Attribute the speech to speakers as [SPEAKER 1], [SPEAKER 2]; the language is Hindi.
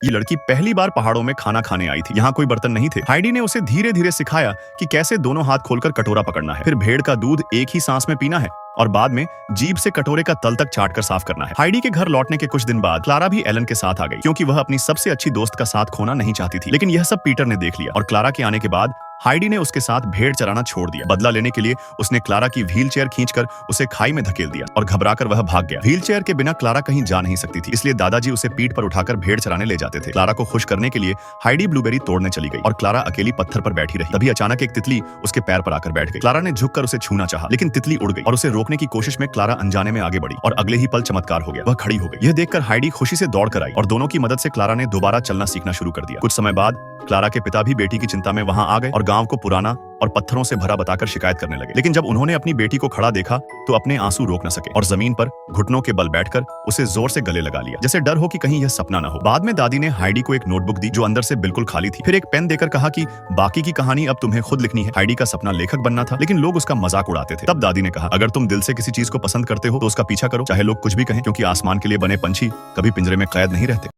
[SPEAKER 1] ये लड़की पहली बार पहाड़ों में खाना खाने आई थी। यहाँ कोई बर्तन नहीं थे। हाइडी ने उसे धीरे धीरे सिखाया कि कैसे दोनों हाथ खोलकर कटोरा पकड़ना है, फिर भेड़ का दूध एक ही सांस में पीना है और बाद में जीभ से कटोरे का तल तक चाटकर साफ करना है। हाइडी के घर लौटने के कुछ दिन बाद क्लारा भी एलन के साथ आ गई, क्योंकि वह अपनी सबसे अच्छी दोस्त का साथ खोना नहीं चाहती थी। लेकिन यह सब पीटर ने देख लिया और क्लारा के आने के बाद हाइडी ने उसके साथ भेड़ चराना छोड़ दिया। बदला लेने के लिए उसने क्लारा की व्हील चेयर खींचकर उसे खाई में धकेल दिया और घबराकर वह भाग गया। व्हील चेयर के बिना क्लारा कहीं जा नहीं सकती थी, इसलिए दादाजी उसे पीठ पर उठाकर भेड़ चराने ले जाते थे। क्लारा को खुश करने के लिए हाइडी ब्लूबेरी तोड़ने चली गई और क्लारा अकेली पत्थर पर बैठी रही। तभी अचानक एक तितली उसके पैर पर आकर बैठ गई। क्लारा ने झुककर उसे छूना चाहा, लेकिन तितली उड़ गई और उसे रोकने की कोशिश में क्लारा अनजाने में आगे बढ़ी और अगले ही पल चमत्कार हो गया, वह खड़ी हो गई। यह देखकर हाइडी खुशी से दौड़ कर आई और दोनों की मदद से क्लारा ने दोबारा चलना सीखना शुरू कर दिया। कुछ समय बाद क्लारा के पिता भी बेटी की चिंता में वहां आ गए और गांव को पुराना और पत्थरों से भरा बताकर शिकायत करने लगे। लेकिन जब उन्होंने अपनी बेटी को खड़ा देखा तो अपने आंसू रोक न सके और जमीन पर घुटनों के बल बैठकर उसे जोर से गले लगा लिया, जैसे डर हो कि कहीं यह सपना न हो। बाद में दादी ने हाइडी को एक नोटबुक दी जो अंदर से बिल्कुल खाली थी, फिर एक पेन देकर कहा कि बाकी की कहानी अब तुम्हें खुद लिखनी है। हाइडी का सपना लेखक बनना था, लेकिन लोग उसका मजाक उड़ाते थे। तब दादी ने कहा, अगर तुम दिल से किसी चीज को पसंद करते हो तो उसका पीछा करो, चाहे लोग कुछ भी कहें, क्योंकि आसमान के लिए बने पंछी कभी पिंजरे में कैद नहीं रहते।